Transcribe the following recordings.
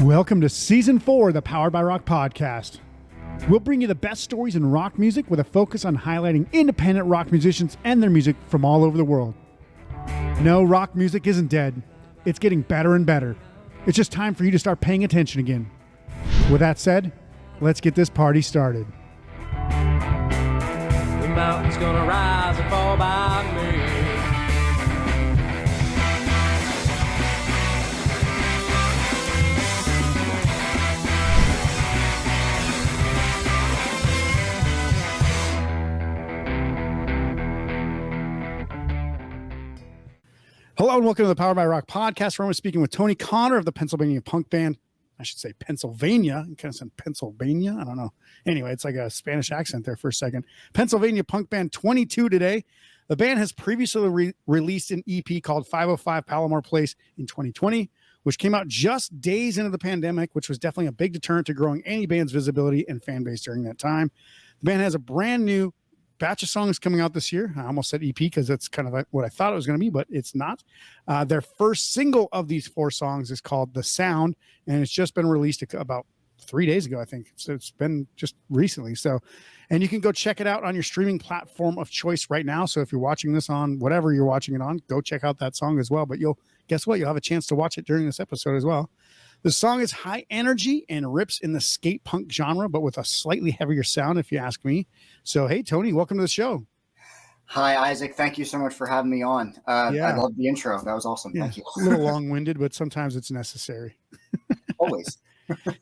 Welcome to Season 4 of the Powered by Rock podcast. We'll bring you the best stories in rock music with a focus on highlighting independent rock musicians and their music from all over the world. No, rock music isn't dead. It's getting better and better. It's just time for you to start paying attention again. With that said, let's get this party started. The mountain's gonna rise and fall by me. Hello and welcome to the Powered by Rock podcast, where I'm speaking with Tony Connor of the Pennsylvania punk band. I should say Pennsylvania. You kind of said Pennsylvania. I don't know. Anyway, it's like a Spanish accent there for a second. Pennsylvania punk band 22 today. The band has previously released an EP called 505 Palomar Pl in 2020, which came out just days into the pandemic, which was definitely a big deterrent to growing any band's visibility and fan base during that time. The band has a brand new batch of songs coming out this year. I almost said EP because that's kind of like what I thought it was going to be, but it's not. Their first single of these 4 songs is called The Sound, and it's just been released about 3 days ago, I think. So it's been just recently. So, and you can go check it out on your streaming platform of choice right now. So if you're watching this on whatever you're watching it on, go check out that song as well. But guess what? You'll have a chance to watch it during this episode as well. The song is high energy and rips in the skate punk genre, but with a slightly heavier sound, if you ask me. So, hey, Tony, welcome to the show. Hi, Isaac. Thank you so much for having me on. I love the intro. That was awesome. Thank you. A little long-winded, but sometimes it's necessary. Always.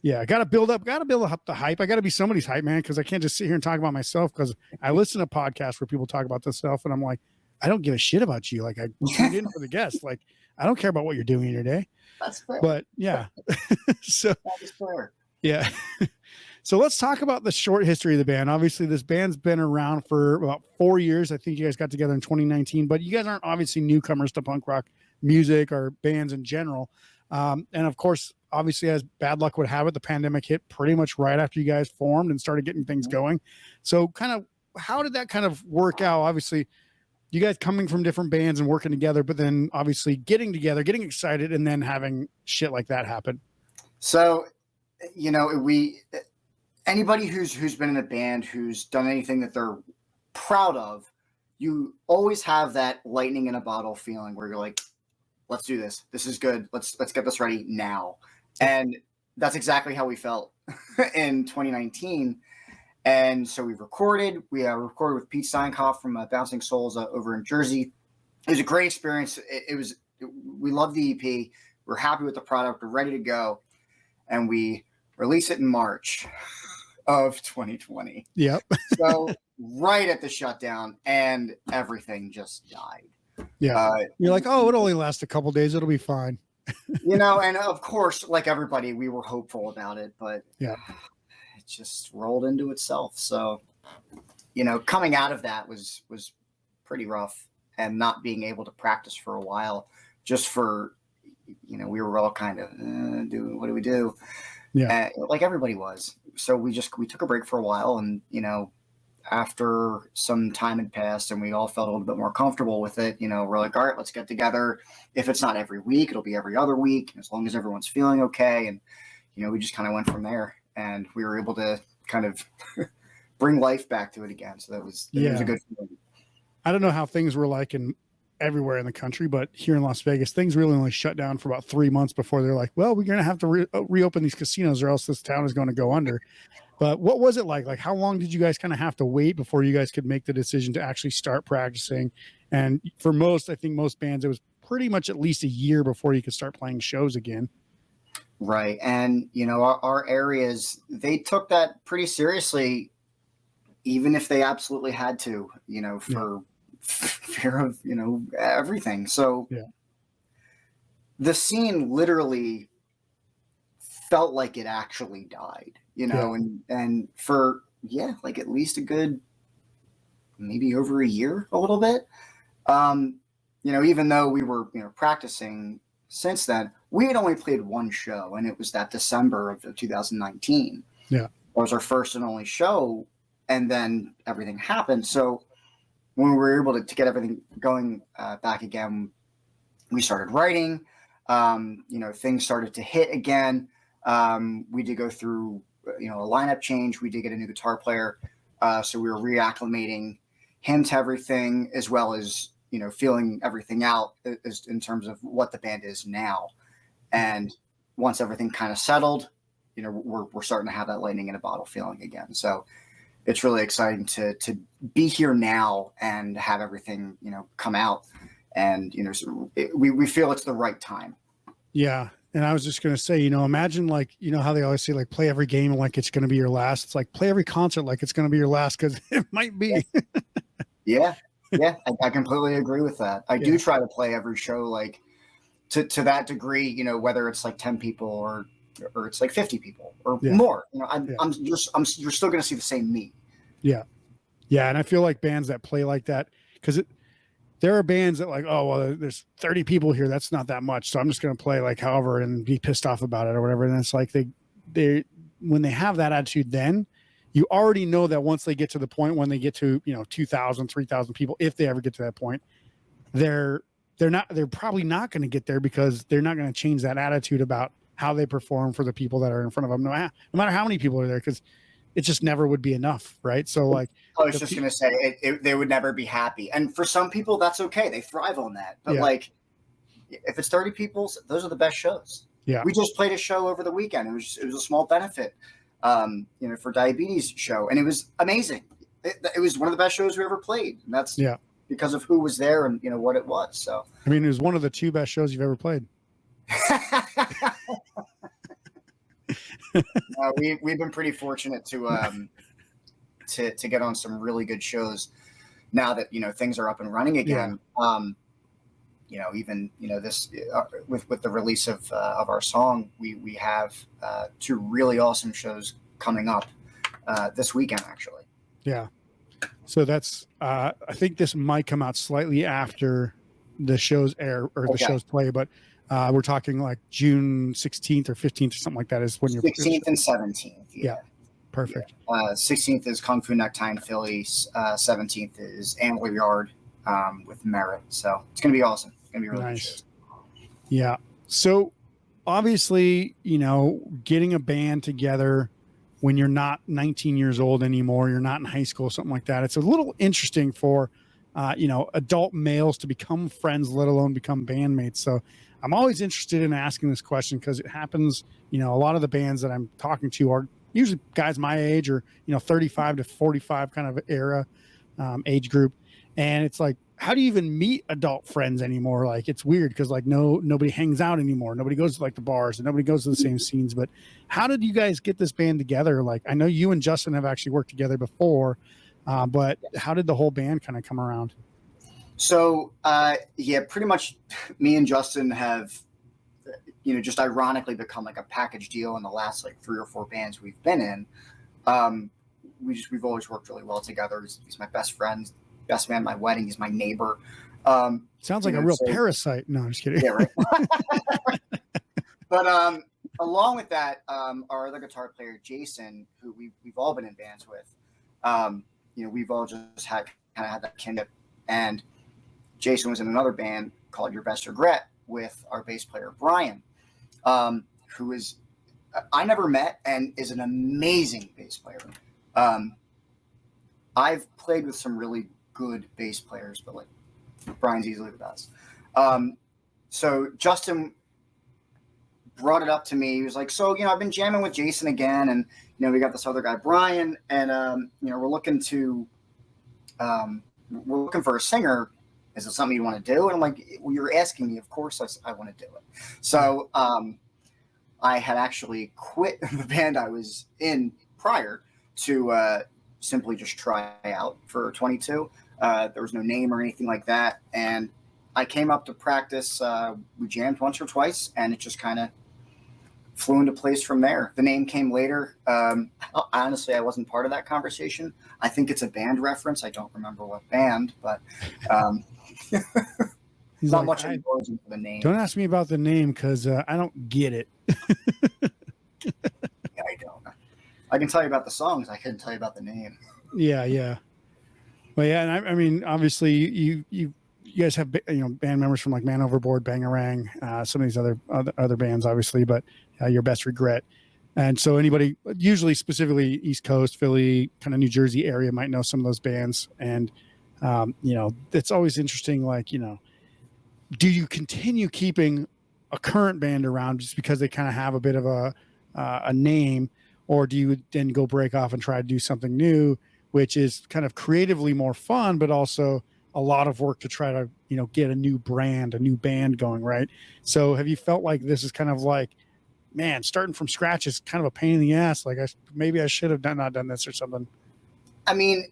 Yeah, got to build up the hype. I got to be somebody's hype man, because I can't just sit here and talk about myself, because I listen to podcasts where people talk about this stuff, and I'm like, I don't give a shit about you. Like, I tuned in for the guest. Like, I don't care about what you're doing in your day. That's fair. But yeah. So that is fair. Yeah. So let's talk about the short history of the band. Obviously, this band's been around for about 4 years. I think you guys got together in 2019, but you guys aren't obviously newcomers to punk rock music or bands in general. And of course, obviously, as bad luck would have it, the pandemic hit pretty much right after you guys formed and started getting things going. So kind of, how did that kind of work out? Obviously, you guys coming from different bands and working together, but then obviously getting together, getting excited, and then having shit like that happen. So, anybody who's been in a band, who's done anything that they're proud of, you always have that lightning in a bottle feeling where you're like, let's do this. This is good. Let's get this ready now. And that's exactly how we felt in 2019. And so we recorded with Pete Steinkopf from Bouncing Souls over in Jersey. It was a great experience. We loved the EP. We're happy with the product. We're ready to go. And we release it in March of 2020. Yep. So right at the shutdown, and everything just died. Yeah. You're like, oh, it only lasts a couple days. It'll be fine. And of course, like everybody, we were hopeful about it, but yeah, it just rolled into itself. So, coming out of that was pretty rough, and not being able to practice for a while, just for, we were all kind of what do we do? Yeah. Like everybody was. So we took a break for a while, and, after some time had passed and we all felt a little bit more comfortable with it, we're like, all right, let's get together. If it's not every week, it'll be every other week, as long as everyone's feeling okay. And, we just kind of went from there, and we were able to kind of bring life back to it again. So it was a good feeling. I don't know how things were like everywhere in the country, but here in Las Vegas, things really only shut down for about 3 months before they're like, well, we're going to have to reopen these casinos, or else this town is going to go under. But what was it like? Like, how long did you guys kind of have to wait before you guys could make the decision to actually start practicing? And for I think most bands, it was pretty much at least a year before you could start playing shows again. Right. And, our areas, they took that pretty seriously, even if they absolutely had to, for fear of, everything. So the scene literally felt like it actually died, and for, like at least a good, maybe over a year, a little bit. Even though we were, practicing since then, we had only played one show, and it was that December of 2019. Yeah. It was our first and only show, and then everything happened. So when we were able to get everything going back again, we started writing. Things started to hit again. We did go through, a lineup change. We did get a new guitar player. So we were reacclimating him to everything, as well as, feeling everything out in terms of what the band is now. And once everything kind of settled, we're starting to have that lightning in a bottle feeling again. So it's really exciting to be here now and have everything, come out. And, we feel it's the right time. Yeah. And I was just going to say, imagine how they always say, play every game like it's going to be your last. It's like play every concert like it's going to be your last, because it might be. Yeah. Yeah. I completely agree with that. I do try to play every show like to that degree, whether it's like 10 people or it's like 50 people or more. You're still going to see the same me. Yeah. Yeah. And I feel like bands that play like that, because there are bands that there's 30 people here. That's not that much. So I'm just going to play however and be pissed off about it or whatever. And it's like they when they have that attitude, then you already know that once they get to the point, when they get to, 2,000, 3,000 people, if they ever get to that point, they're probably not going to get there, because they're not going to change that attitude about how they perform for the people that are in front of them. No matter how many people are there, because it just never would be enough. Right. So I was just going to say they would never be happy. And for some people, that's okay. They thrive on that. But if it's 30 people, those are the best shows. Yeah. We just played a show over the weekend. It was a small benefit, for diabetes show. And it was amazing. It was one of the best shows we ever played. And that's because of who was there and, what it was. So, it was one of the 2 best shows you've ever played. We've been pretty fortunate to get on some really good shows now that things are up and running again. Even this with the release of our song, we have 2 really awesome shows coming up this weekend, actually. Yeah. So that's I think this might come out slightly after the show's air or the show's play, but we're talking like June 16th or 15th or something like that is when you're 16th and 17th. Yeah. Perfect. 16th is Kung Fu Necktie in Philly. 17th is Antler Yard with Merit. So it's going to be awesome. It's going to be really nice. Yeah. So obviously, getting a band together when you're not 19 years old anymore, you're not in high school, something like that. It's a little interesting for, adult males to become friends, let alone become bandmates. So I'm always interested in asking this question, because it happens, a lot of the bands that I'm talking to are usually guys my age or, 35 to 45 kind of era, age group. And it's like, how do you even meet adult friends anymore? Like, it's weird, because nobody hangs out anymore. Nobody goes to the bars, and nobody goes to the same scenes. But how did you guys get this band together? Like, I know you and Justin have actually worked together before, but how did the whole band kind of come around? So, pretty much me and Justin have, just ironically become like a package deal in the last 3 or 4 bands we've been in. We've always worked really well together. He's my best friend, best man at my wedding. He's my neighbor. Sounds like a real parasite. No, I'm just kidding. Yeah, right. But along with that, our other guitar player, Jason, who we've all been in bands with, we've all just had that kinship. And Jason was in another band called Your Best Regret with our bass player, Brian, who is, I never met and is an amazing bass player. I've played with some really good bass players, but Brian's easily the best. So Justin brought it up to me. He was like, so, I've been jamming with Jason again, and, we got this other guy, Brian, and, we're looking for a singer. Is it something you want to do? And I'm like, well, you're asking me. Of course I want to do it. So I had actually quit the band I was in prior to simply just try out for 22. There was no name or anything like that. And I came up to practice. We jammed once or twice, and it just kind of flew into place from there. The name came later. Honestly, I wasn't part of that conversation. I think it's a band reference. I don't remember what band, but he's not much for the name. Don't ask me about the name, because I don't get it. Yeah, I don't. I can tell you about the songs. I couldn't tell you about the name. Yeah. Well, yeah, and I mean, obviously, you you guys have, band members from like Man Overboard, Bangarang, some of these other bands, obviously, but Your Best Regret. And so anybody, usually specifically East Coast, Philly, kind of New Jersey area, might know some of those bands. And, it's always interesting, like, do you continue keeping a current band around just because they kind of have a bit of a name, or do you then go break off and try to do something new, which is kind of creatively more fun, but also a lot of work to try to, get a new brand, a new band going, right? So have you felt like this is kind of like, man, starting from scratch is kind of a pain in the ass? Like maybe I should have not done this or something. I mean,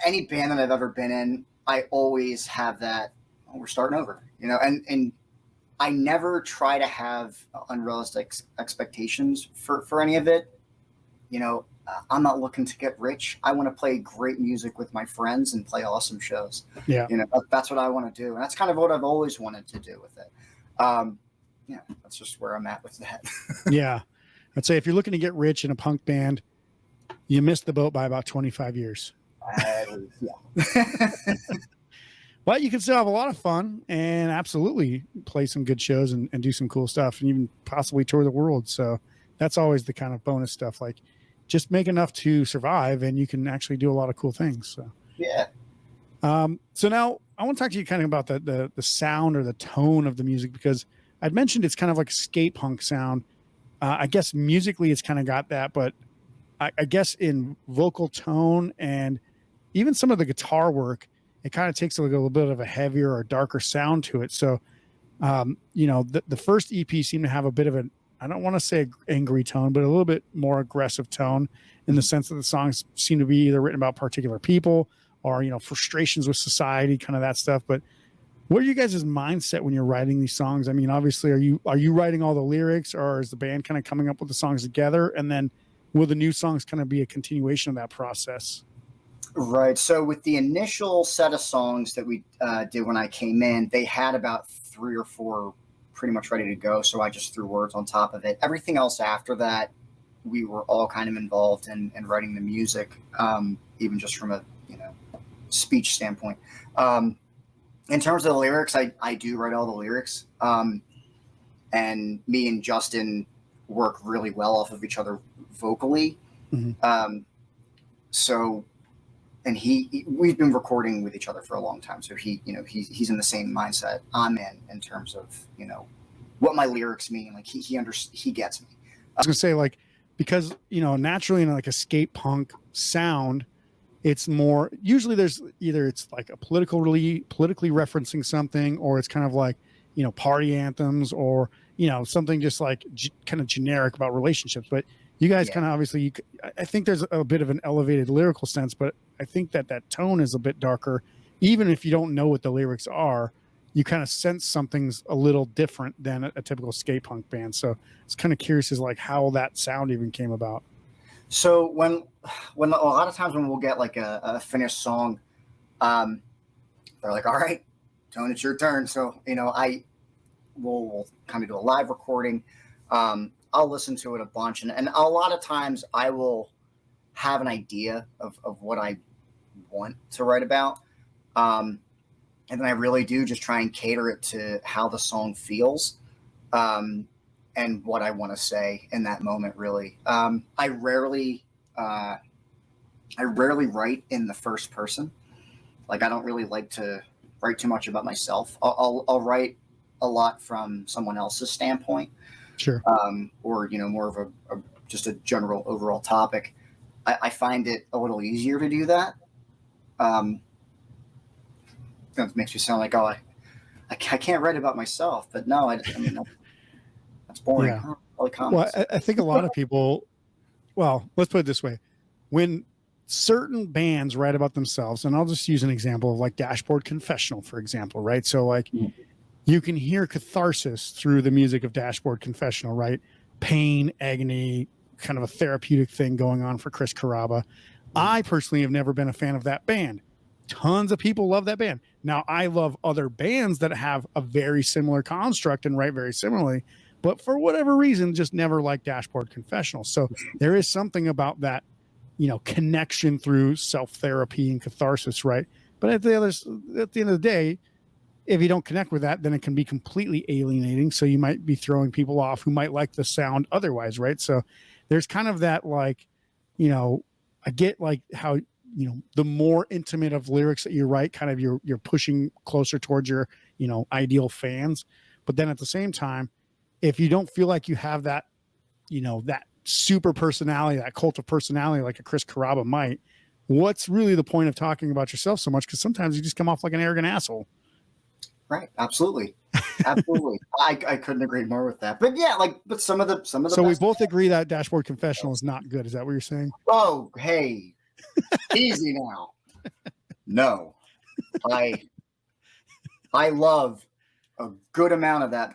any band that I've ever been in, I always have that, we're starting over, and I never try to have unrealistic expectations for any of it. I'm not looking to get rich. I want to play great music with my friends and play awesome shows. Yeah. That's what I want to do. And that's kind of what I've always wanted to do with it. That's just where I'm at with that. Yeah. I'd say if you're looking to get rich in a punk band, you missed the boat by about 25 years. Yeah. But you can still have a lot of fun and absolutely play some good shows and do some cool stuff and even possibly tour the world. So that's always the kind of bonus stuff. Like, just make enough to survive and you can actually do a lot of cool things. So, yeah. So now I want to talk to you kind of about the sound or the tone of the music, because I'd mentioned it's kind of like a skate punk sound. I guess musically it's kind of got that, but I guess in vocal tone and even some of the guitar work, it kind of takes like a little bit of a heavier or darker sound to it. So, the first EP seemed to have a bit of I don't want to say angry tone, but a little bit more aggressive tone, in the sense that the songs seem to be either written about particular people or, frustrations with society, kind of that stuff. But what are you guys' mindset when you're writing these songs? I mean, obviously, are you writing all the lyrics, or is the band kind of coming up with the songs together? And then will the new songs kind of be a continuation of that process? Right. So with the initial set of songs that we did when I came in, they had about 3 or 4 pretty much ready to go. So I just threw words on top of it. Everything else after that, we were all kind of involved in writing the music, even just from a speech standpoint. In terms of the lyrics, I do write all the lyrics, and me and Justin work really well off of each other vocally. Mm-hmm. And we've been recording with each other for a long time. So he's in the same mindset I'm in terms of, what my lyrics mean. Like he gets me. I was gonna say, like, because, naturally in like a skate punk sound, it's more, usually there's either it's like a politically referencing something, or it's kind of like, party anthems, or, something just like kind of generic about relationships. But you guys kind of obviously, I think there's a bit of an elevated lyrical sense, but I think that tone is a bit darker. Even if you don't know what the lyrics are, you kind of sense something's a little different than a typical skate punk band. So it's kind of curious as like how that sound even came about. So when a lot of times when we'll get like a finished song, they're like, all right, Tone, it's your turn. So, we'll kind of do a live recording. I'll listen to it a bunch. And a lot of times I will have an idea of what I want to write about. And then I really do just try and cater it to how the song feels, and what I want to say in that moment, really. I rarely write in the first person. Like, I don't really like to write too much about myself. I'll write a lot from someone else's standpoint. Sure. Or, more of just a general overall topic. I find it a little easier to do that. That makes me sound like, I can't write about myself, but no, I mean, that's boring. Yeah. Well, I think a lot of people, well, let's put it this way. When certain bands write about themselves, and I'll just use an example of like Dashboard Confessional, for example, right? So like you can hear catharsis through the music of Dashboard Confessional, right? Pain, agony, kind of a therapeutic thing going on for Chris Carrabba. I personally have never been a fan of that band. Tons of people love that band. Now, I love other bands that have a very similar construct and write very similarly, but for whatever reason, just never liked Dashboard Confessional. So there is something about that, connection through self-therapy and catharsis, right? But at the end of the day, if you don't connect with that, then it can be completely alienating. So you might be throwing people off who might like the sound otherwise, right? So there's kind of that, like, you know, I get like how, you know, the more intimate of lyrics that you write, kind of you're pushing closer towards your, you know, ideal fans. But then at the same time, if you don't feel like you have that, you know, that super personality, that cult of personality, like a Chris Carrabba might, what's really the point of talking about yourself so much? Because sometimes you just come off like an arrogant asshole. Right. Absolutely. Absolutely. I couldn't agree more with that. But yeah, like, but some of the So we both agree that Dashboard Confessional is not good. Is that what you're saying? Oh, hey, easy now. No, I love a good amount of that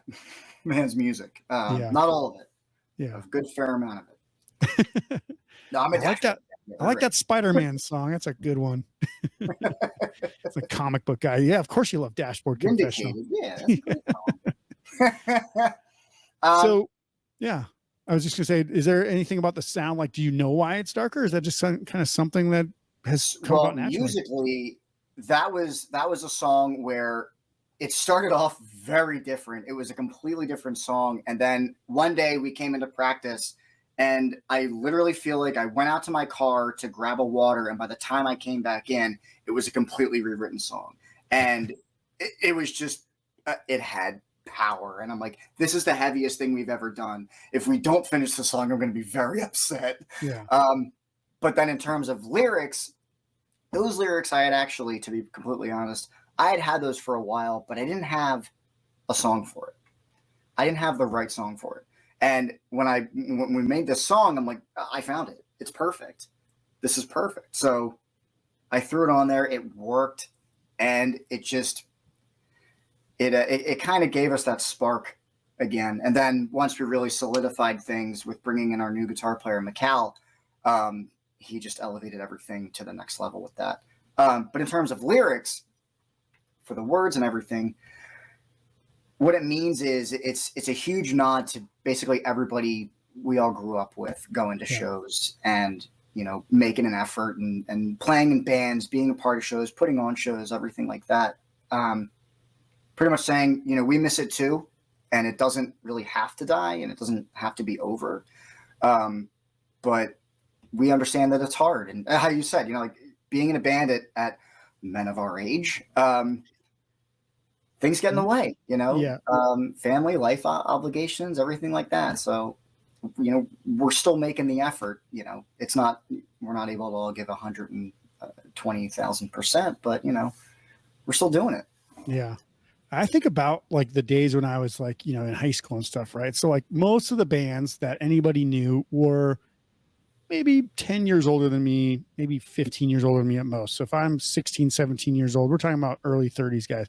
man's music. Not all of it. Yeah. A good fair amount of it. No, I'm I like that. I like that Spider-Man song. That's a good one. It's a comic book guy. Yeah, of course you love Dashboard Confessional. Yeah, that's a great song. So, yeah, I was just gonna say, is there anything about the sound? Like, do you know why it's darker? Or is that just kind of something that has come about naturally? Musically, that was a song where it started off very different. It was a completely different song, and then one day we came into practice. And I literally feel like I went out to my car to grab a water, and by the time I came back in, it was a completely rewritten song. And it was just, it had power. And I'm like, this is the heaviest thing we've ever done. If we don't finish the song, I'm going to be very upset. Yeah. But then in terms of lyrics, those lyrics I had actually, to be completely honest, I had those for a while, but I didn't have a song for it. I didn't have the right song for it. And when we made this song, I'm like, I found it. It's perfect. This is perfect. So I threw it on there. It worked, and it just it kind of gave us that spark again. And then once we really solidified things with bringing in our new guitar player, Mikal, he just elevated everything to the next level with that. But in terms of lyrics, for the words and everything, what it means is it's a huge nod to basically everybody we all grew up with, going to shows and, you know, making an effort and playing in bands, being a part of shows, putting on shows, everything like that. Pretty much saying, you know, we miss it too, and it doesn't really have to die, and it doesn't have to be over. But we understand that it's hard. And how you said, you know, like being in a band at men of our age, things get in the way, you know, family, life obligations, everything like that. So, you know, we're still making the effort. You know, we're not able to all give 120,000%, but, you know, we're still doing it. Yeah. I think about like the days when I was like, you know, in high school and stuff, right? So like most of the bands that anybody knew were maybe 10 years older than me, maybe 15 years older than me at most. So if I'm 16, 17 years old, we're talking about early 30s guys.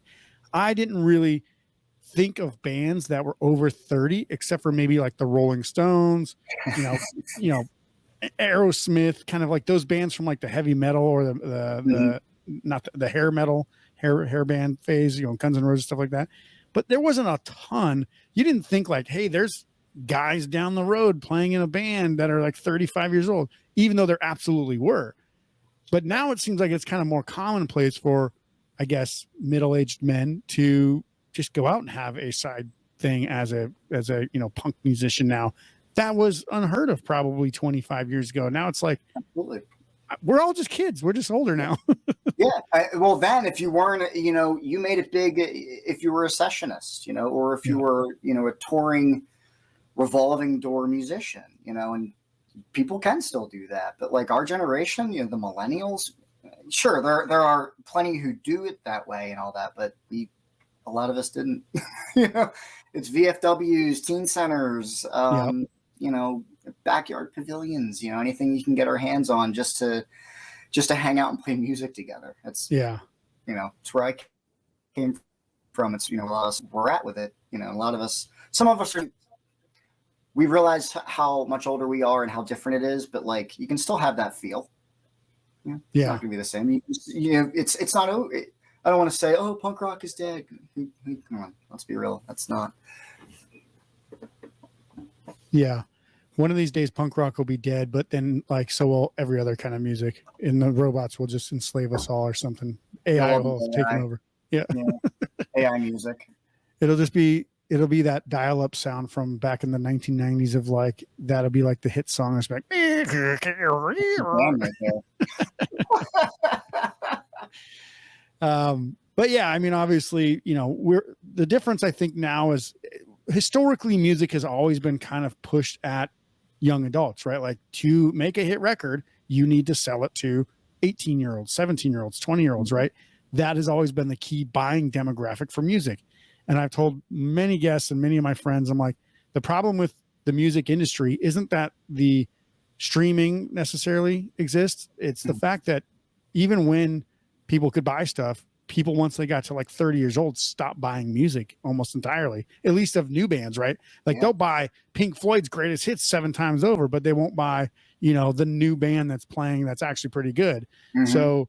I didn't really think of bands that were over 30, except for maybe like the Rolling Stones, you know, Aerosmith, kind of like those bands from like the heavy metal or the not the hair metal, hair band phase, you know, Guns N' Roses, stuff like that. But there wasn't a ton. You didn't think like, hey, there's guys down the road playing in a band that are like 35 years old, even though there absolutely were. But now it seems like it's kind of more commonplace for, I guess, middle-aged men to just go out and have a side thing as a, you know, punk musician now. That was unheard of probably 25 years ago. Now it's like, absolutely, we're all just kids. We're just older now. Yeah. Well, then if you weren't, you know, you made it big if you were a sessionist, you know, or if you were, you know, a touring revolving door musician, you know, and people can still do that. But like our generation, you know, the millennials, sure, there are plenty who do it that way and all that, but a lot of us didn't. You know, it's VFWs, teen centers, you know, backyard pavilions, you know, anything you can get our hands on just to hang out and play music together. That's, you know, it's where I came from. It's, you know, a lot of us, we're at with it. You know, a lot of us, some of us we realize how much older we are and how different it is, but like you can still have that feel. It's not gonna be the same. You know, it's not. I don't want to say, oh, punk rock is dead. Come on, let's be real. That's not. Yeah, one of these days, punk rock will be dead, but then like so will every other kind of music, and the robots will just enslave us all or something. AI will have taken over. Yeah. AI music. It'll be that dial-up sound from back in the 1990s of like, that'll be like the hit song. It's like, but yeah, I mean, obviously, you know, the difference I think now is historically music has always been kind of pushed at young adults, right? Like, to make a hit record, you need to sell it to 18-year-olds, 17-year-olds, 20-year-olds, right? That has always been the key buying demographic for music. And I've told many guests and many of my friends, I'm like, the problem with the music industry isn't that the streaming necessarily exists. It's the fact that even when people could buy stuff, people, once they got to like 30 years old, stopped buying music almost entirely, at least of new bands, right? Like they'll buy Pink Floyd's greatest hits 7 times over, but they won't buy, you know, the new band that's playing that's actually pretty good. So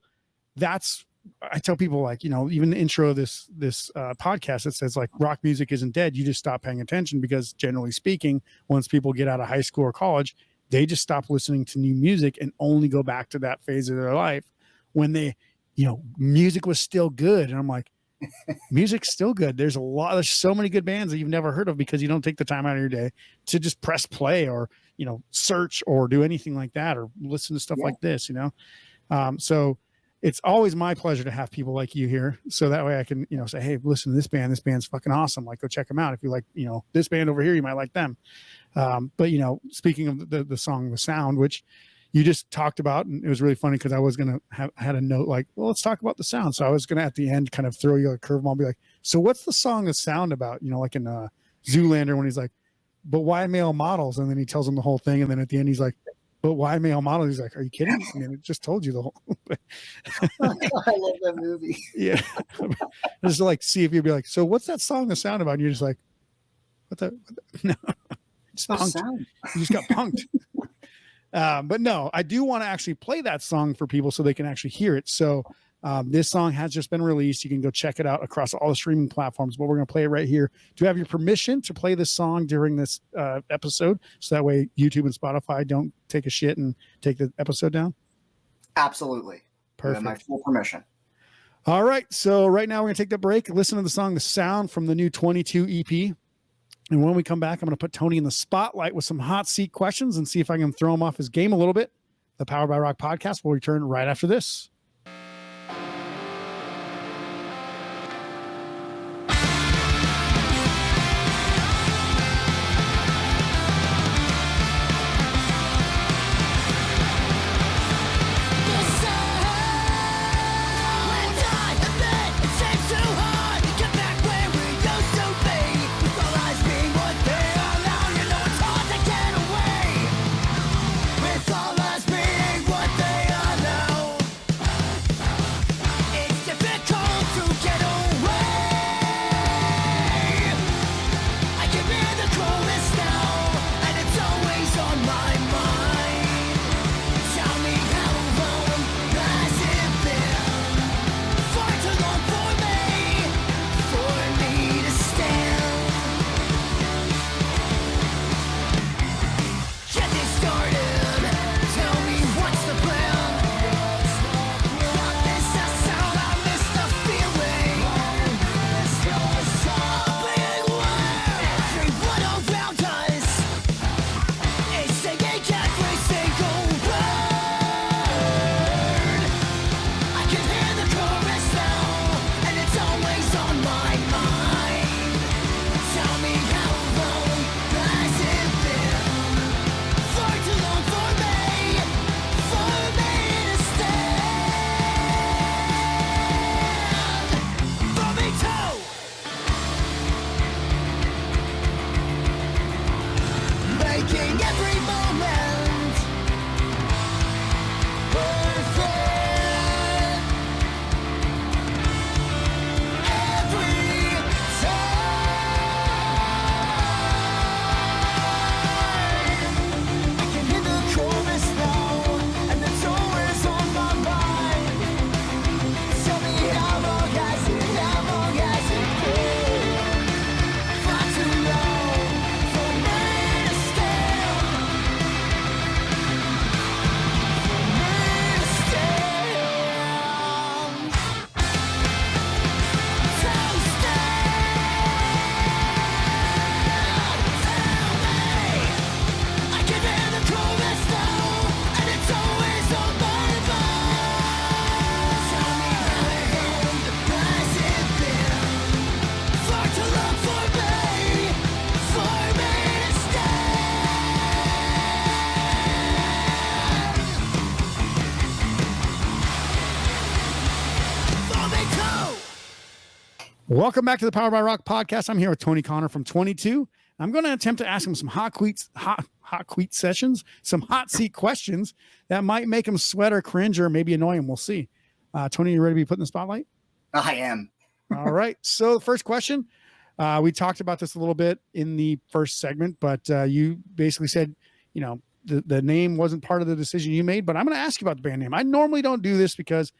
that's, I tell people, like, you know, even the intro of this podcast, it says like rock music isn't dead. You just stop paying attention, because generally speaking, once people get out of high school or college, they just stop listening to new music and only go back to that phase of their life when they, you know, music was still good. And I'm like, music's still good. There's so many good bands that you've never heard of because you don't take the time out of your day to just press play or, you know, search or do anything like that, or listen to stuff like this, you know? So it's always my pleasure to have people like you here. So that way I can, you know, say, hey, listen to this band. This band's fucking awesome. Like, go check them out. If you like, you know, this band over here, you might like them. But, you know, speaking of the song, The Sound, which you just talked about, and it was really funny because I was going to had a note like, well, let's talk about The Sound. So I was going to, at the end, kind of throw you a curveball and be like, so what's the song The Sound about? You know, like in Zoolander, when he's like, but why male models? And then he tells him the whole thing. And then at the end, he's like, but why male models? He's like, are you kidding? I mean, it just told you the whole thing. I love that movie. Yeah. Just like, see if you'd be like, so what's that song The Sound about? And you're just like, what the? No. It's punked. You just got punked. But no, I do want to actually play that song for people so they can actually hear it. So this song has just been released. You can go check it out across all the streaming platforms, but we're going to play it right here. Do you have your permission to play this song during this episode? So that way YouTube and Spotify don't take a shit and take the episode down? Absolutely. Perfect. My full permission. All right. So right now we're going to take the break, listen to the song The Sound from the new 22 EP. And when we come back, I'm going to put Tony in the spotlight with some hot seat questions and see if I can throw him off his game a little bit. The Powered by Rock podcast will return right after this. Welcome back to the Power by Rock podcast. I'm here with Tony Connor from 22. I'm going to attempt to ask him some hot tweet sessions, some hot seat questions that might make him sweat or cringe or maybe annoy him. We'll see. Tony, you ready to be put in the spotlight? I am. All right. So the first question, we talked about this a little bit in the first segment, but you basically said, you know, the name wasn't part of the decision you made, but I'm going to ask you about the band name. I normally don't do this because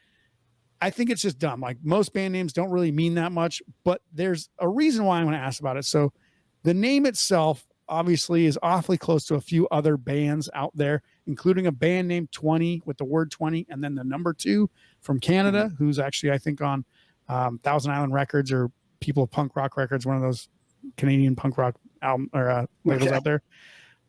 I think it's just dumb. Like most band names don't really mean that much, but there's a reason why I'm going to ask about it. So the name itself obviously is awfully close to a few other bands out there, including a band named 20 with the word 20 and then the number 2 from Canada, who's actually, I think, on Thousand Island Records or People of Punk Rock Records, one of those Canadian punk rock album or labels out there.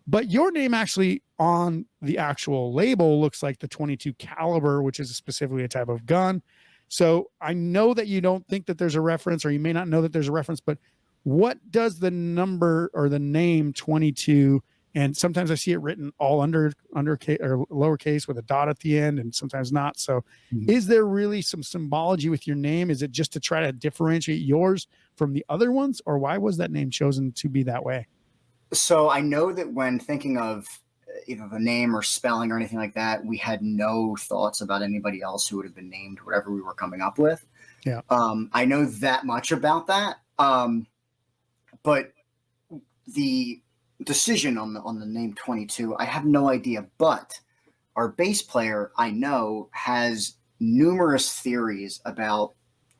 But your name actually on the actual label looks like the 22 caliber, which is specifically a type of gun. So I know that you don't think that there's a reference, or you may not know that there's a reference, but what does the number or the name 22, and sometimes I see it written all under or lowercase with a dot at the end and sometimes not. So is there really some symbology with your name? Is it just to try to differentiate yours from the other ones, or why was that name chosen to be that way? So I know that when thinking of either the name or spelling or anything like that, we had no thoughts about anybody else who would have been named whatever we were coming up with. Yeah. I know that much about that. But the decision on the name 22, I have no idea. But our bass player, I know, has numerous theories about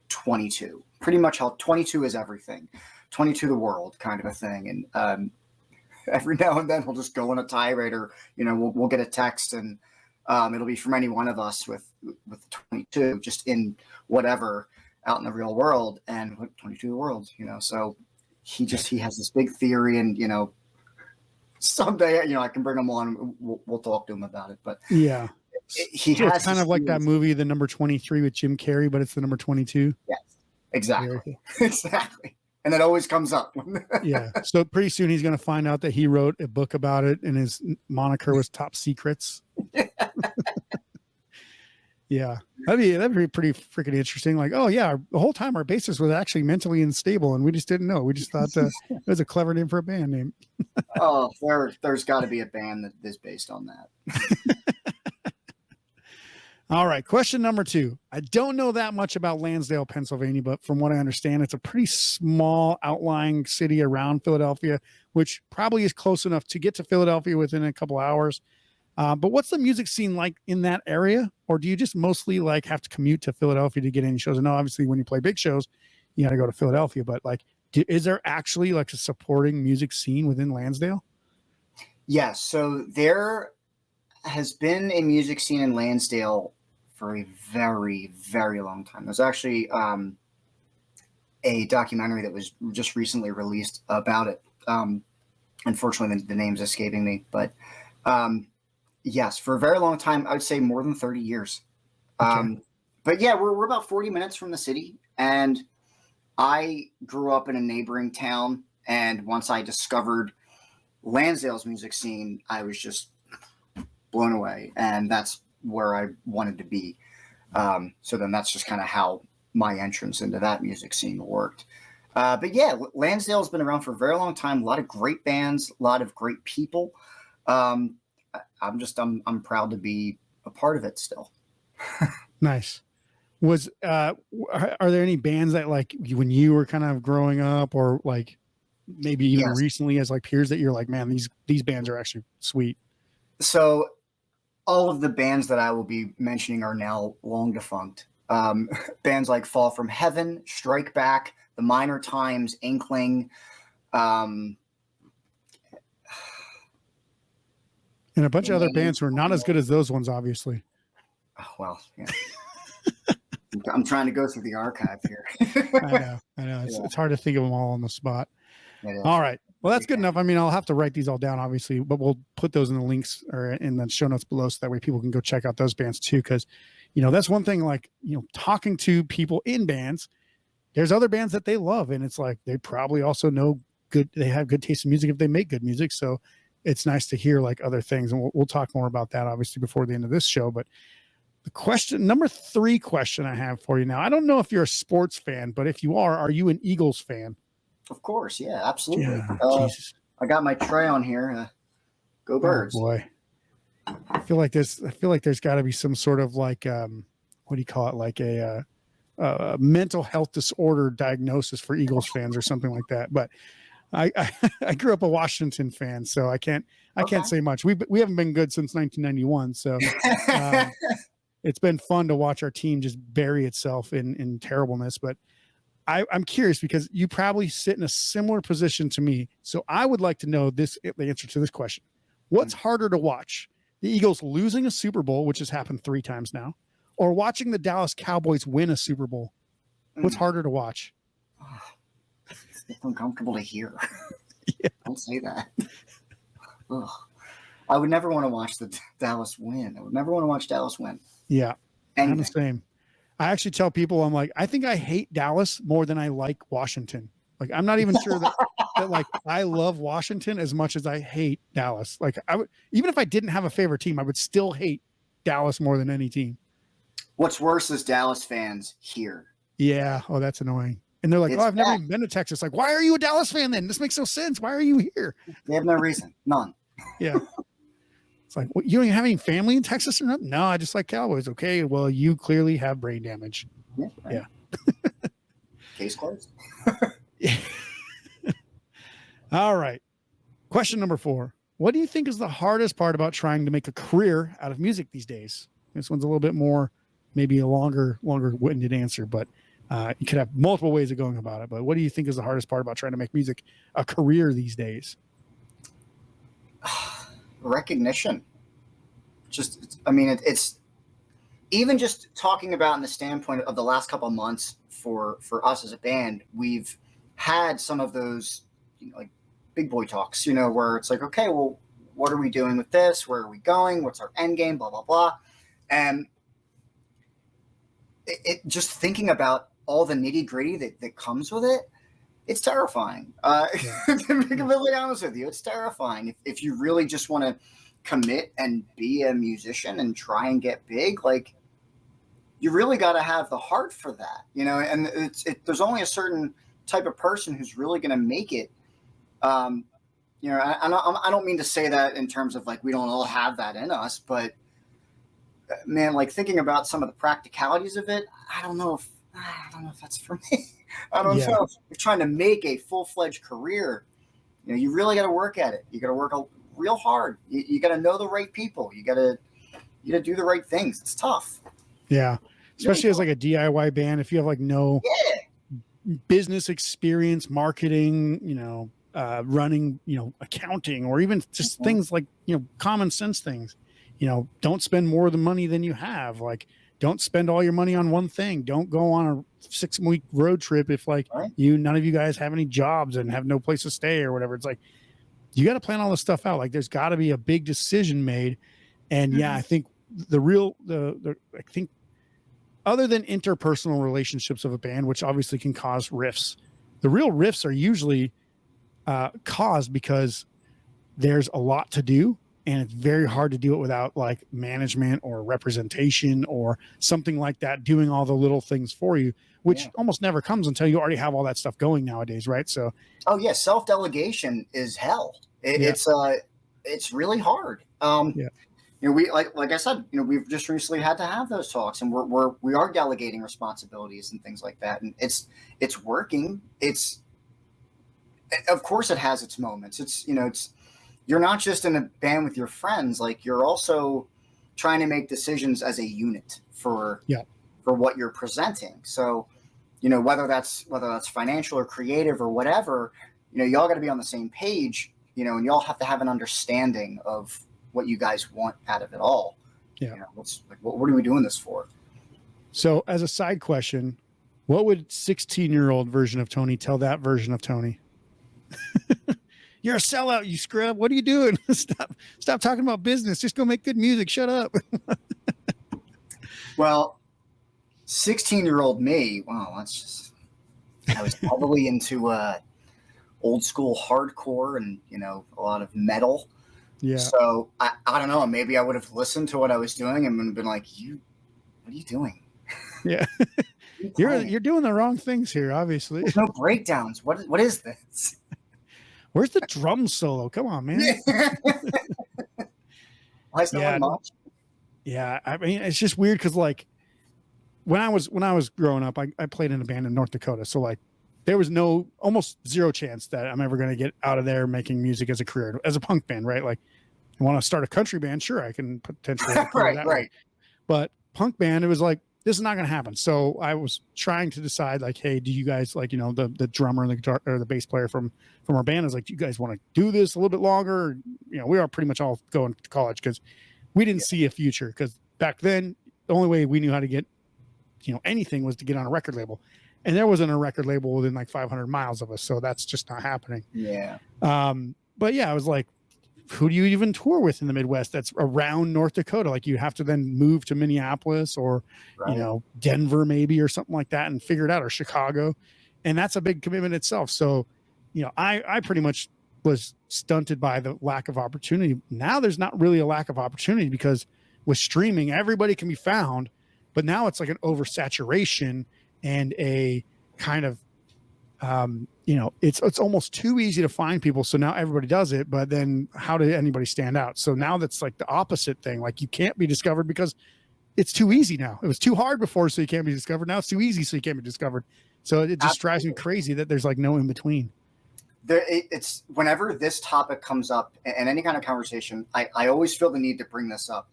22. Pretty much how 22 is everything. 22 the world kind of a thing. And every now and then we'll just go on a tirade, or we'll get a text, and it'll be from any one of us with 22, just in whatever out in the real world, and 22 the world, so he has this big theory, and someday I can bring him on, we'll talk to him about it. But yeah, it's kind of like that movie, The Number 23 with Jim Carrey, but it's the number 22. Yes, exactly. Exactly. And that always comes up. Yeah. So pretty soon he's going to find out that he wrote a book about it and his moniker was Top Secrets. Yeah. That'd be pretty freaking interesting. Like, oh yeah, the whole time our bassist was actually mentally unstable and we just didn't know. We just thought it was a clever name for a band name. Oh, there's got to be a band that is based on that. All right. Question number 2. I don't know that much about Lansdale, Pennsylvania, but from what I understand, it's a pretty small outlying city around Philadelphia, which probably is close enough to get to Philadelphia within a couple hours. But what's the music scene like in that area? Or do you just mostly have to commute to Philadelphia to get any shows? I know obviously when you play big shows, you got to go to Philadelphia, but is there actually a supporting music scene within Lansdale? Yes. So there has been a music scene in Lansdale for a very, very long time. There's actually a documentary that was just recently released about it. Unfortunately, the name's escaping me, but yes, for a very long time, I would say more than 30 years. Okay. But yeah, we're about 40 minutes from the city, and I grew up in a neighboring town, and once I discovered Lansdale's music scene, I was just blown away, and that's where I wanted to be. So then that's just kind of how my entrance into that music scene worked. But yeah, Lansdale's been around for a very long time. A lot of great bands, a lot of great people. I'm proud to be a part of it still. Nice. Are there any bands that when you were kind of growing up, or maybe even recently as peers, that you're man, these bands are actually sweet? So all of the bands that I will be mentioning are now long defunct. Bands like Fall from Heaven, Strikeback, The Minor Times, Inkling, and a bunch of other bands who are not as good as those ones, obviously. Oh, well, yeah. I'm trying to go through the archive here. I know. It's hard to think of them all on the spot. All right. Well, that's good enough. I mean, I'll have to write these all down, obviously, but we'll put those in the links or in the show notes below, so that way people can go check out those bands too. Because, that's one thing, talking to people in bands, there's other bands that they love, and it's they probably also know they have good taste in music if they make good music. So it's nice to hear other things. And we'll talk more about that obviously before the end of this show. But The question, number 3 question I have for you now. I don't know if you're a sports fan, but if you are you an Eagles fan? Of course. Yeah, absolutely. Yeah, Jesus. I got my tray on here. Go Birds. Oh boy. I feel like there's got to be some sort of like, what do you call it? Like a mental health disorder diagnosis for Eagles fans or something like that. But I grew up a Washington fan, so I can't say much. We haven't been good since 1991. So, it's been fun to watch our team just bury itself in terribleness. But I'm curious because you probably sit in a similar position to me. So I would like to know the answer to this question. What's harder to watch? The Eagles losing a Super Bowl, which has happened 3 times now, or watching the Dallas Cowboys win a Super Bowl? What's harder to watch? It's uncomfortable to hear. Yeah. Don't say that. Ugh. I would never want to watch the Dallas win. I would never want to watch Dallas win. Yeah, I'm the same. I actually tell people, I'm like, I think I hate Dallas more than I like Washington. Like, I'm not even sure that like I love Washington as much as I hate Dallas. Like, I would, even if I didn't have a favorite team, I would still hate Dallas more than any team. What's worse is Dallas fans here. Yeah. Oh, that's annoying. And they're like, I've never even been to Texas. Like, why are you a Dallas fan then? This makes no sense. Why are you here? They have no reason. None. Yeah. It's like, well, you don't even have any family in Texas or nothing? No, I just like Cowboys. Okay, well, you clearly have brain damage. Yeah. Right. Yeah. Case closed. All right. Question number 4. What do you think is the hardest part about trying to make a career out of music these days? This one's a little bit more, maybe a longer winded answer, but you could have multiple ways of going about it. But what do you think is the hardest part about trying to make music a career these days? Recognition. It's even just talking about in the standpoint of the last couple of months for us as a band, we've had some of those, like big boy talks, where it's like, okay, well, what are we doing with this? Where are we going? What's our end game? Blah, blah, blah. And it just thinking about all the nitty gritty that comes with it, it's terrifying. To be completely honest with you, it's terrifying. If you really just want to commit and be a musician and try and get big, like, you really got to have the heart for that, and there's only a certain type of person who's really going to make it. I don't mean to say that in terms of like, we don't all have that in us, but man, like thinking about some of the practicalities of it, I don't know if that's for me. I don't know if you're trying to make a full-fledged career, you really got to work at it. You got to work real hard. You got to know the right people. You got to do the right things. It's tough. Yeah. Especially as like a DIY band, if you have like no business experience, marketing, running, accounting, or even just things like, common sense things, don't spend more than money than you have. Like, don't spend all your money on one thing. Don't go on a 6-week road trip if none of you guys have any jobs and have no place to stay or whatever. It's like, you got to plan all this stuff out. Like, there's got to be a big decision made. And I think I think other than interpersonal relationships of a band, which obviously can cause rifts, the real rifts are usually caused because there's a lot to do. And it's very hard to do it without like management or representation or something like that doing all the little things for you, which almost never comes until you already have all that stuff going nowadays, right? So, self-delegation is hell. It's really hard. We like I said, we've just recently had to have those talks, and we are delegating responsibilities and things like that, and it's working. Of course, it has its moments. It's you're not just in a band with your friends, like you're also trying to make decisions as a unit for what you're presenting. So, whether that's financial or creative or whatever, y'all got to be on the same page, and y'all have to have an understanding of what you guys want out of it all. Yeah. What are we doing this for? So as a side question, what would 16-year-old version of Tony tell that version of Tony? You're a sellout, you scrub. What are you doing? Stop talking about business. Just go make good music. Shut up. Well, 16-year-old me, I was probably into old school hardcore and, a lot of metal. Yeah. So I don't know, maybe I would have listened to what I was doing and been like, you what are you doing? Yeah. You're doing the wrong things here, obviously. There's no breakdowns. What is this? Where's the drum solo? Come on, man. Why is no one marching? Yeah, I mean, it's just weird because like when I was growing up, I played in a band in North Dakota, so like there was almost zero chance that I'm ever going to get out of there making music as a career, as a punk band, right? Like, I want to start a country band, sure, I can potentially right. Way. But punk band, it was like, this is not going to happen. So I was trying to decide, like, hey, do you guys, like, you know, the drummer and the guitar or the bass player from our band is like, do you guys want to do this a little bit longer? You know, we are pretty much all going to college because we didn't see a future. Because back then, the only way we knew how to get, you know, anything was to get on a record label. And there wasn't a record label within like 500 miles of us. So that's just not happening. Yeah. But yeah, I was like, who do you even tour with in the Midwest that's around North Dakota? Like, you have to then move to Minneapolis or, you know, Denver maybe or something like that and figure it out, or Chicago. And that's a big commitment itself. So, you know, I pretty much was stunted by the lack of opportunity. Now there's not really a lack of opportunity because with streaming, everybody can be found, but now it's like an oversaturation and a kind of, you know, it's almost too easy to find people. So now everybody does it, but then how did anybody stand out? So now that's like the opposite thing. Like, you can't be discovered because it's too easy now. It was too hard before, so you can't be discovered. Now it's too easy, so you can't be discovered. So it just drives me crazy that there's like no in between. It's whenever this topic comes up in any kind of conversation, I always feel the need to bring this up.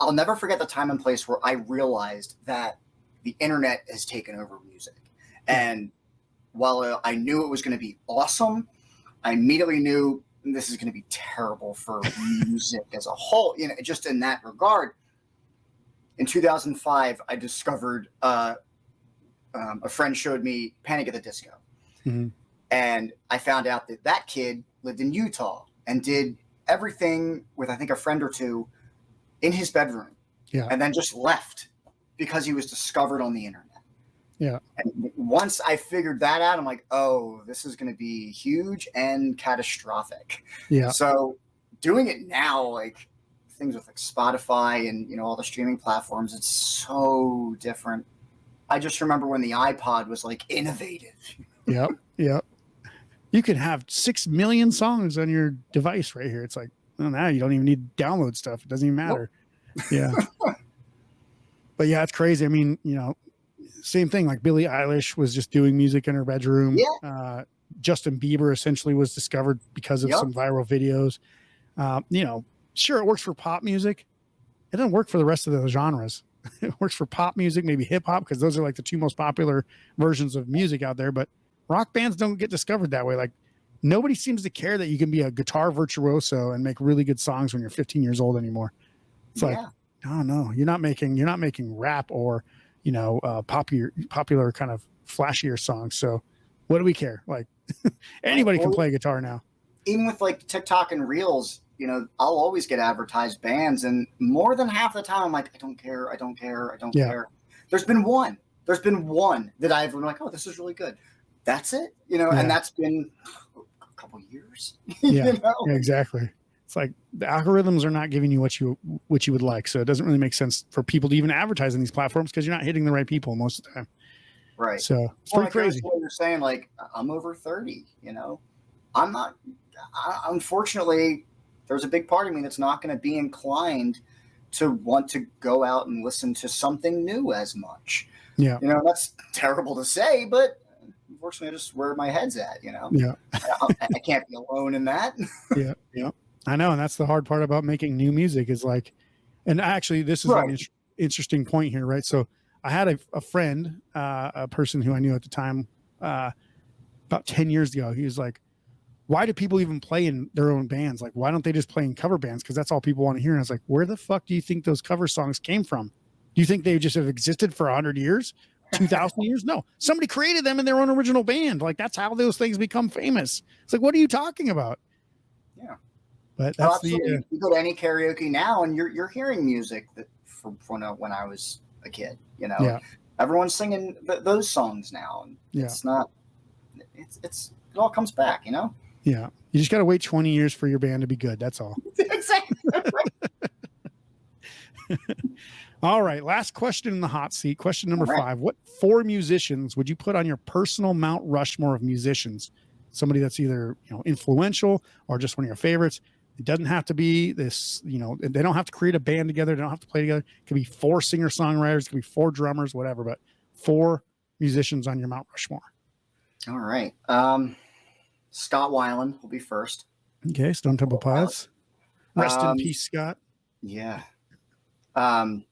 I'll never forget the time and place where I realized that the internet has taken over music. And while I knew it was going to be awesome, I immediately knew this is going to be terrible for music as a whole. You know, just in that regard. In 2005, I discovered a friend showed me Panic at the Disco. Mm-hmm. And I found out that kid lived in Utah and did everything with, I think, a friend or two in his bedroom. Yeah. And then just left because he was discovered on the internet. Yeah. And once I figured that out, I'm like, oh, this is going to be huge and catastrophic. Yeah. So doing it now, like things with like Spotify and, you know, all the streaming platforms, it's so different. I just remember when the iPod was like innovative. Yep. Yep. You can have 6 million songs on your device right here. It's like, well, now you don't even need to download stuff. It doesn't even matter. Nope. Yeah. But yeah, it's crazy. I mean, you know, same thing. Like Billie Eilish was just doing music in her bedroom. Yeah. Justin Bieber essentially was discovered because of some viral videos. You know, sure, it works for pop music. It doesn't work for the rest of the genres. It works for pop music, maybe hip hop, because those are like the two most popular versions of music out there. But rock bands don't get discovered that way. Like, nobody seems to care that you can be a guitar virtuoso and make really good songs when you're 15 years old anymore. It's like, oh no, you're not making rap or, you know, popular kind of flashier songs. So what do we care? Like, anybody can play guitar now. Even with like TikTok and Reels, you know, I'll always get advertised bands, and more than half the time I'm like, I don't care. There's been one that I've been like, oh, this is really good. That's it, you know, and that's been a couple years. Yeah, you know? Yeah, exactly. It's like the algorithms are not giving you what you would like, so it doesn't really make sense for people to even advertise on these platforms because you're not hitting the right people most of the time. Right. So it's pretty crazy. What you're saying, like, I'm over 30. You know, I'm not. Unfortunately, there's a big part of me that's not going to be inclined to want to go out and listen to something new as much. Yeah. You know, that's terrible to say, but unfortunately, just where my head's at, you know? Yeah. I can't be alone in that. Yeah. Yeah. I know. And that's the hard part about making new music is like, and actually this is an interesting point here, right? So I had a friend, a person who I knew at the time, about 10 years ago. He was like, why do people even play in their own bands? Like, why don't they just play in cover bands? Because that's all people want to hear. And I was like, where the fuck do you think those cover songs came from? Do you think they just have existed for 100 years? 2,000 years? No, somebody created them in their own original band. Like, that's how those things become famous. It's like, what are you talking about? Yeah. But that's you go to any karaoke now and you're hearing music that from when I was a kid, you know, everyone's singing those songs now. And it's not, it all comes back, you know? Yeah. You just got to wait 20 years for your band to be good. That's all. Exactly. All right. Last question in the hot seat. Question number All right. 5. What 4 musicians would you put on your personal Mount Rushmore of musicians? Somebody that's either, influential or just one of your favorites. It doesn't have to be this, they don't have to create a band together. They don't have to play together. It could be 4 singer-songwriters. It could be 4 drummers, whatever, but 4 musicians on your Mount Rushmore. All right. Scott Weiland will be first. Okay. Stone Temple Pilots. Rest in peace, Scott. Yeah. I'm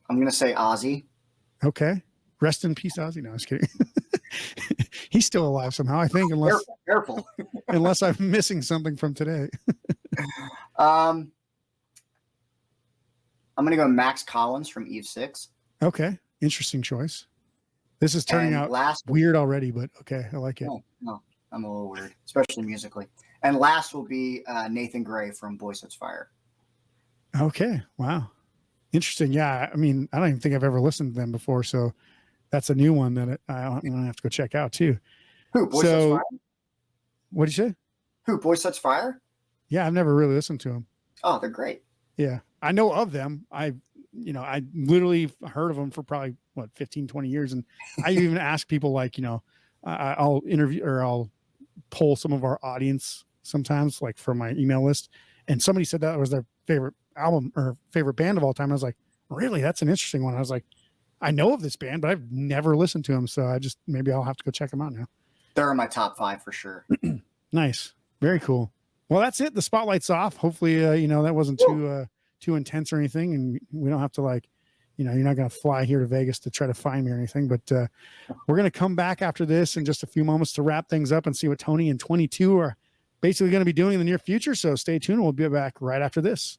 going to say Ozzy. Okay. Rest in peace, Ozzy. No, I was kidding. He's still alive somehow, I think, Careful. unless I'm missing something from today. I'm going to go Max Collins from Eve 6. Okay. Interesting choice. This is turning out weird already, but okay. I like it. No, I'm a little weird, especially musically. And last will be Nathan Gray from Boy Sets Fire. Okay. Wow. Interesting. Yeah. I mean, I don't even think I've ever listened to them before. So that's a new one that I have to go check out too. Who? Boy Sets Fire? What did you say? Who? Boy Sets Fire? Yeah. I've never really listened to them. Oh, they're great. Yeah. I know of them. I literally heard of them for probably 15, 20 years. And I even ask people like, I'll interview or I'll poll some of our audience sometimes like from my email list. And somebody said that was their favorite album or favorite band of all time. I was like, really? That's an interesting one. I was like, I know of this band, but I've never listened to them. So maybe I'll have to go check them out now. They're in my top 5 for sure. Nice. Very cool. Well, that's it. The spotlight's off. Hopefully, that wasn't too intense or anything. And we don't have to you're not going to fly here to Vegas to try to find me or anything, but we're going to come back after this in just a few moments to wrap things up and see what Tony and 22 are basically going to be doing in the near future. So stay tuned. We'll be back right after this.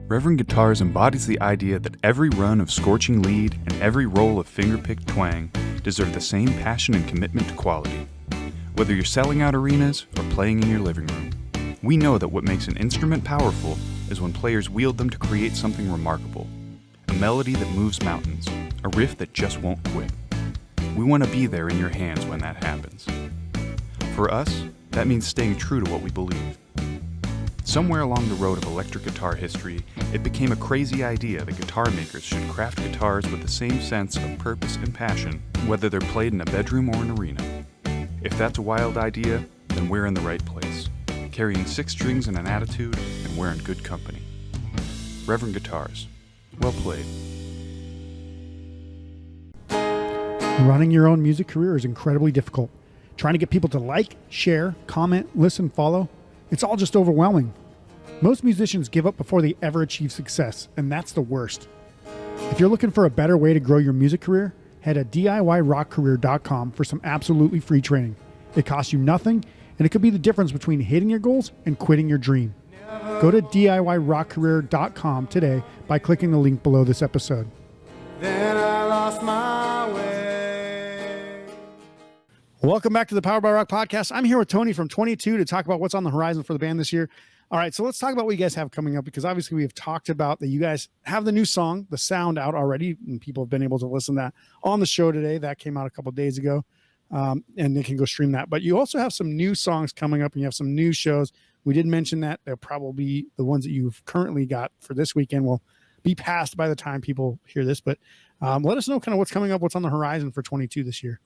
Reverend Guitars embodies the idea that every run of scorching lead and every roll of finger-picked twang deserve the same passion and commitment to quality. Whether you're selling out arenas or playing in your living room, we know that what makes an instrument powerful is when players wield them to create something remarkable. A melody that moves mountains, a riff that just won't quit. We want to be there in your hands when that happens. For us, that means staying true to what we believe. Somewhere along the road of electric guitar history, it became a crazy idea that guitar makers should craft guitars with the same sense of purpose and passion, whether they're played in a bedroom or an arena. If that's a wild idea, then we're in the right place, carrying 6 strings and an attitude, and we're in good company. Reverend Guitars. Well played. Running your own music career is incredibly difficult. Trying to get people to like, share, comment, listen, follow, it's all just overwhelming. Most musicians give up before they ever achieve success, and that's the worst. If you're looking for a better way to grow your music career, head to DIYrockcareer.com for some absolutely free training. It costs you nothing, and it could be the difference between hitting your goals and quitting your dream. Go to DIYrockcareer.com today by clicking the link below this episode. Then I lost my way. Welcome back to the Powered by Rock podcast. I'm here with Tony from 22 to talk about what's on the horizon for the band this year. All right, so let's talk about what you guys have coming up, because obviously we have talked about that you guys have the new song, The Sound, out already, and people have been able to listen to that on the show today. That came out a couple of days ago, and they can go stream that. But you also have some new songs coming up, and you have some new shows. We did mention that they're probably the ones that you've currently got for this weekend will be passed by the time people hear this. But let us know kind of what's coming up, what's on the horizon for 22 this year.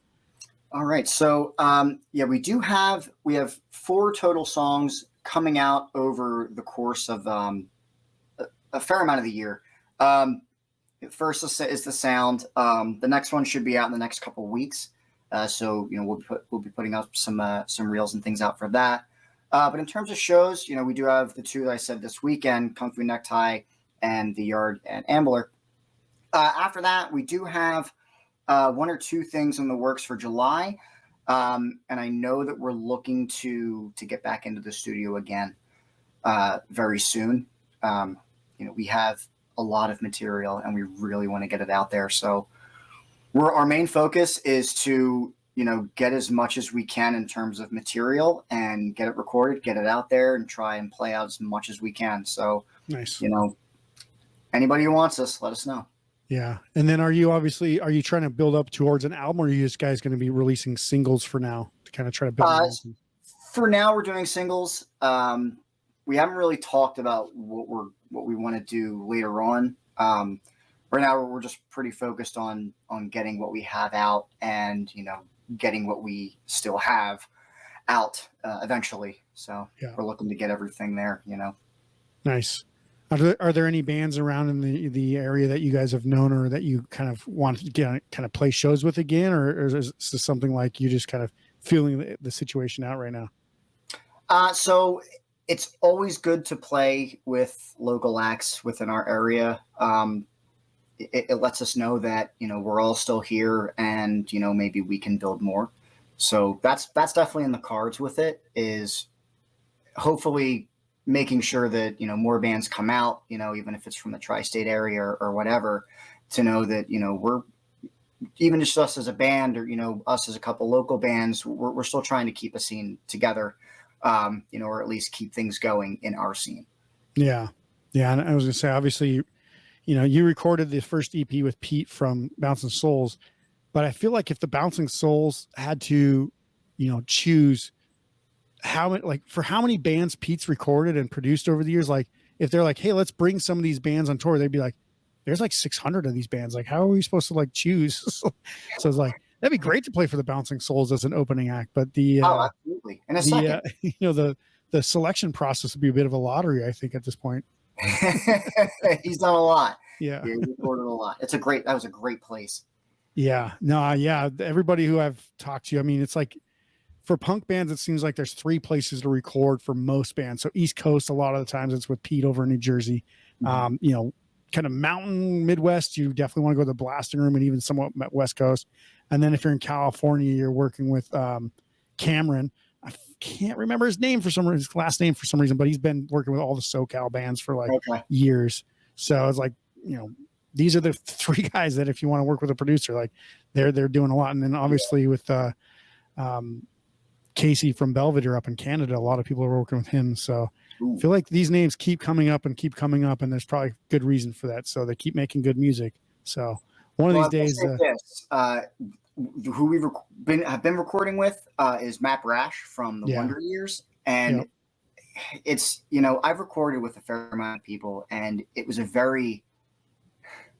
All right. So, we have 4 total songs coming out over the course of a fair amount of the year. First is The Sound. The next one should be out in the next couple of weeks. So we'll be putting up some reels and things out for that. But in terms of shows, we do have the 2 that I said this weekend, Kung Fu Necktie and The Yard and Ambler. After that, we do have 1 or 2 things in the works for July. And I know that we're looking to get back into the studio again very soon. We have a lot of material and we really want to get it out there. So our main focus is to, get as much as we can in terms of material and get it recorded, get it out there, and try and play out as much as we can. So, nice. Anybody who wants us, let us know. Yeah. And then are you trying to build up towards an album, or are you just guys going to be releasing singles for now to kind of try to build For now, we're doing singles. We haven't really talked about what we want to do later on. Right now we're just pretty focused on getting what we have out and, getting what we still have out eventually. So we're looking to get everything there, Nice. Are there any bands around in the area that you guys have known or that you kind of want to get kind of play shows with again? Or is this something like you just kind of feeling the situation out right now? So it's always good to play with local acts within our area. It lets us know that, we're all still here and, maybe we can build more. So that's definitely in the cards with it, is hopefully making sure that, more bands come out, even if it's from the tri-state area or whatever, to know that, we're even just us as a band or, us as a couple local bands, we're still trying to keep a scene together, or at least keep things going in our scene. Yeah. Yeah. And I was gonna say, obviously, you recorded the first EP with Pete from Bouncing Souls, but I feel like if the Bouncing Souls had to, choose how many bands Pete's recorded and produced over the years, like if they're like, hey, let's bring some of these bands on tour, they'd be like, there's like 600 of these bands. Like, how are we supposed to like choose? So it's like, that'd be great to play for the Bouncing Souls as an opening act, but absolutely. And a second, the selection process would be a bit of a lottery, I think, at this point. He's done a lot. Yeah. He recorded a lot. That was a great place. Yeah. No, yeah. Everybody who I've talked to, I mean, it's like for punk bands, it seems like there's 3 places to record for most bands. So East Coast, a lot of the times it's with Pete over in New Jersey. Mm-hmm. Kind of mountain Midwest, you definitely want to go to the blasting room, and even somewhat West Coast. And then if you're in California, you're working with Cameron. I can't remember his last name for some reason, but he's been working with all the SoCal bands for like years. So it's like, these are the 3 guys that if you want to work with a producer, like they're doing a lot. And then obviously with Casey from Belvedere up in Canada, a lot of people are working with him. So I feel like these names keep coming up, and there's probably good reason for that. So they keep making good music. So one of these days, who we've have been recording with is Matt Brash from the Wonder Years. And it's, I've recorded with a fair amount of people, and it was a very,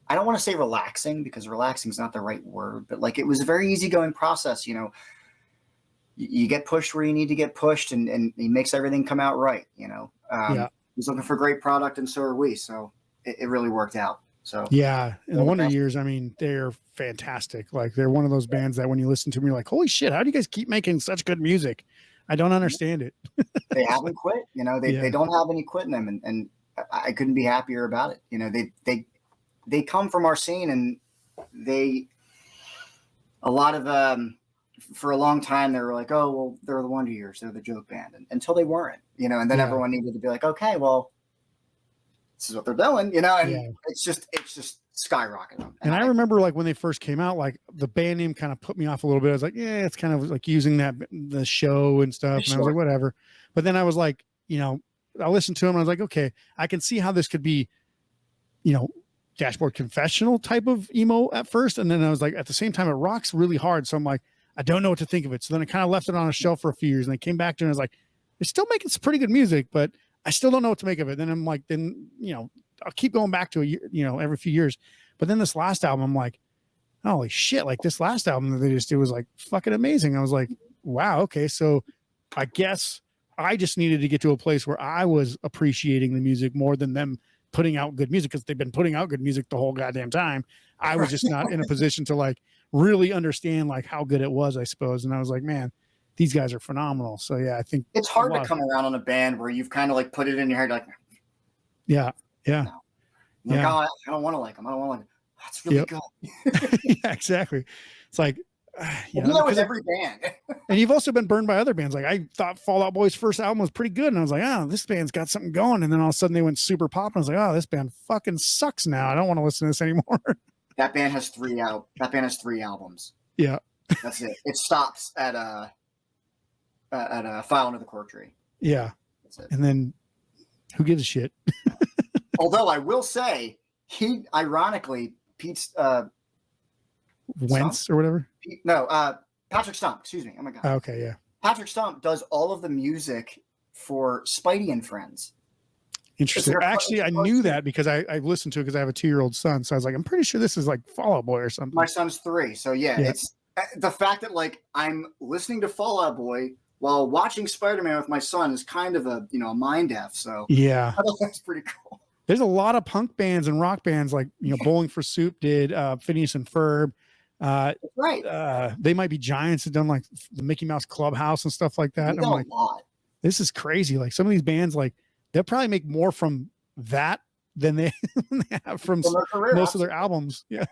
I don't want to say relaxing, because relaxing is not the right word, but like, it was a very easygoing process. You get pushed where you need to get pushed, and he makes everything come out right. He's looking for great product, and so are we. So it really worked out. So yeah, and the Wonder Years, I mean, they're fantastic. Like they're one of those bands that when you listen to them, you're like, holy shit, how do you guys keep making such good music? I don't understand it. They haven't quit. They don't have any quit in them, and I couldn't be happier about it. They come from our scene, and a lot of for a long time they were like, oh well, they're the Wonder Years, they're the joke band, until they weren't, and then everyone needed to be like, okay, well, this is what they're doing, and it's just skyrocketing them. And I remember like when they first came out, like the band name kind of put me off a little bit. I was like, yeah, it's kind of like using the show and stuff. And I was like, whatever. But then I was like, I listened to them and I was like, okay, I can see how this could be, Dashboard Confessional type of emo at first. And then I was like, at the same time, it rocks really hard. So I'm like, I don't know what to think of it. So then I kind of left it on a shelf for a few years, and I came back to it and I was like, they're still making some pretty good music, but I still don't know what to make of it. Then I'm like, I'll keep going back to it, every few years. But then this last album, I'm like, holy shit, like this last album that they just did was like fucking amazing. I was like, wow, okay. So I guess I just needed to get to a place where I was appreciating the music more than them putting out good music, because they've been putting out good music the whole goddamn time. I was just not in a position to like really understand like how good it was, I suppose. And I was like, man, these guys are phenomenal. So yeah, I think it's hard to come around on a band where you've kind of like put it in your head, like, yeah. Like, oh, I don't want to like them. I don't want to like them. That's really good. Yeah, exactly. It's like, with every band. And you've also been burned by other bands. Like I thought Fall Out Boy's first album was pretty good, and I was like, oh, this band's got something going. And then all of a sudden they went super pop, and I was like, oh, this band fucking sucks now. I don't want to listen to this anymore. That band has 3 3 albums. Yeah, that's it. It stops at a File Under the Cork Tree. Yeah, that's it. And then who gives a shit? Although I will say, Pete's Wentz Stump? Or whatever. Patrick Stump. Excuse me. Oh my god. Okay, yeah. Patrick Stump does all of the music for Spidey and Friends. Interesting. Actually, I knew that because I listened to it because I have a 2-year-old son. So I was like, I'm pretty sure this is like Fall Out Boy or something. My son's 3. So yeah, it's the fact that like I'm listening to Fall Out Boy while watching Spider-Man with my son is kind of a, a mind F. So yeah, I thought that's pretty cool. There's a lot of punk bands and rock bands like, Bowling for Soup did, Phineas and Ferb. Right. They Might Be Giants have done like the Mickey Mouse Clubhouse and stuff like that. I'm like, a lot. This is crazy. Like some of these bands, like they'll probably make more from that than they have from most of their albums. Yeah.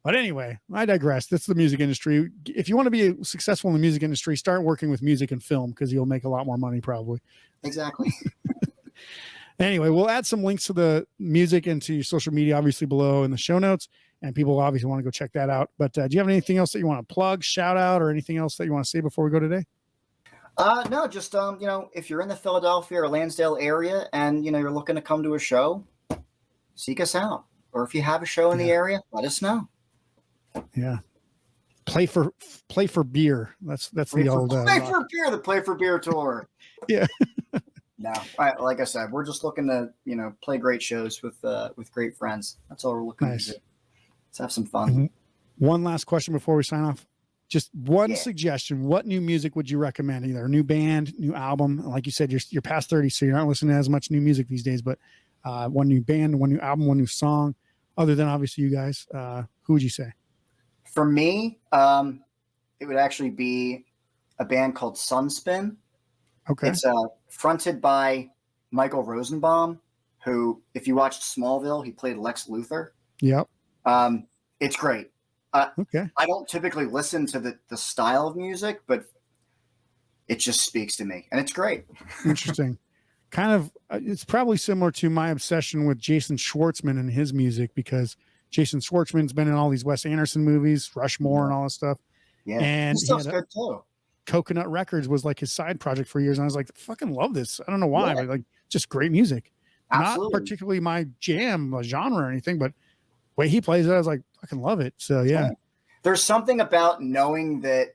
But anyway, I digress. That's the music industry. If you want to be successful in the music industry, start working with music and film because you'll make a lot more money probably. Exactly. Anyway, we'll add some links to the music and to your social media, obviously below in the show notes. And people obviously want to go check that out. But do you have anything else that you want to plug, shout out, or anything else that you want to say before we go today? No, just, if you're in the Philadelphia or Lansdale area and, you're looking to come to a show, seek us out. Or if you have a show in the area, let us know. Yeah. Play for beer. That's the old the Play for Beer tour. Yeah. No, like I said, we're just looking to, play great shows with great friends. That's all we're looking to do. Let's have some fun. Mm-hmm. One last question before we sign off. Just one suggestion. What new music would you recommend? Either a new band, new album. Like you said, you're past 30, so you're not listening to as much new music these days, but one new band, one new album, one new song, other than obviously you guys, who would you say? For me, it would actually be a band called Sunspin. Okay. It's fronted by Michael Rosenbaum, who, if you watched Smallville, he played Lex Luthor. Yep. It's great. Okay. I don't typically listen to the style of music, but it just speaks to me, and it's great. Interesting. Kind of, it's probably similar to my obsession with Jason Schwartzman and his music, because Jason Schwartzman's been in all these Wes Anderson movies, Rushmore, and all this stuff. Yeah, and this stuff's good too. Coconut Records was like his side project for years, and I was like, fucking love this. I don't know why, but like, just great music. Absolutely. Not particularly my jam, genre or anything, but the way he plays it, I was like, fucking love it. So yeah. There's something about knowing that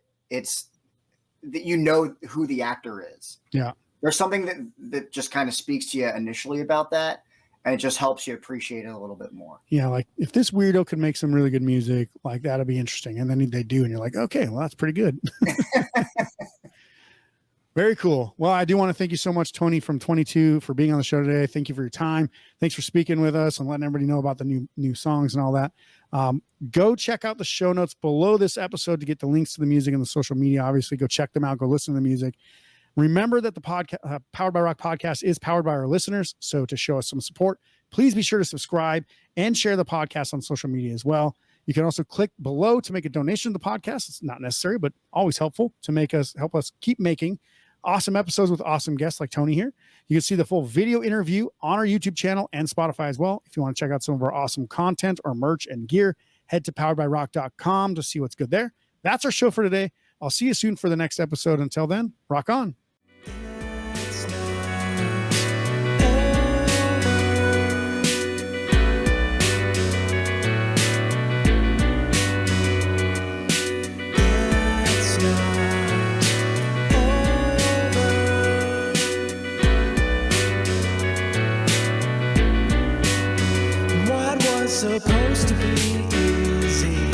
you know who the actor is. Yeah. There's something that just kind of speaks to you initially about that, and it just helps you appreciate it a little bit more. Yeah, like if this weirdo could make some really good music, like that'd be interesting. And then they do, and you're like, okay, well, that's pretty good. Very cool. Well, I do want to thank you so much, Tony from 22, for being on the show today. Thank you for your time. Thanks for speaking with us and letting everybody know about the new songs and all that. Go check out the show notes below this episode to get the links to the music and the social media. Obviously, go check them out. Go listen to the music. Remember that the podcast, Powered by Rock podcast, is powered by our listeners. So to show us some support, please be sure to subscribe and share the podcast on social media as well. You can also click below to make a donation to the podcast. It's not necessary, but always helpful to help us keep making awesome episodes with awesome guests like Tony here. You can see the full video interview on our YouTube channel and Spotify as well. If you want to check out some of our awesome content or merch and gear, head to poweredbyrock.com to see what's good there. That's our show for today. I'll see you soon for the next episode. Until then, rock on. Supposed to be easy.